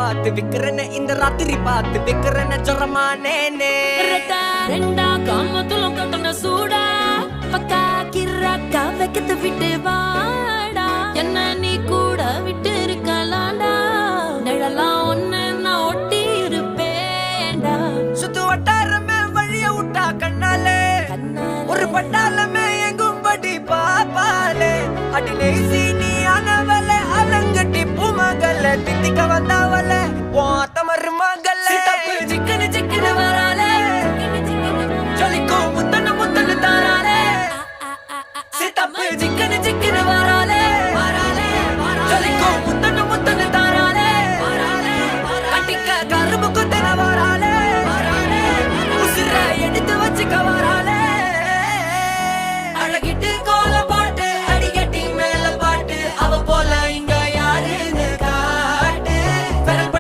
பார்த்து விக்கிறன இந்த ராத்திரி பார்த்து விக்கிறன ஜொரமானே ரெண்டா காமத்துல கட்டண சூடா பக்கா கிராக்கா வைக்கத்து விட்டு வா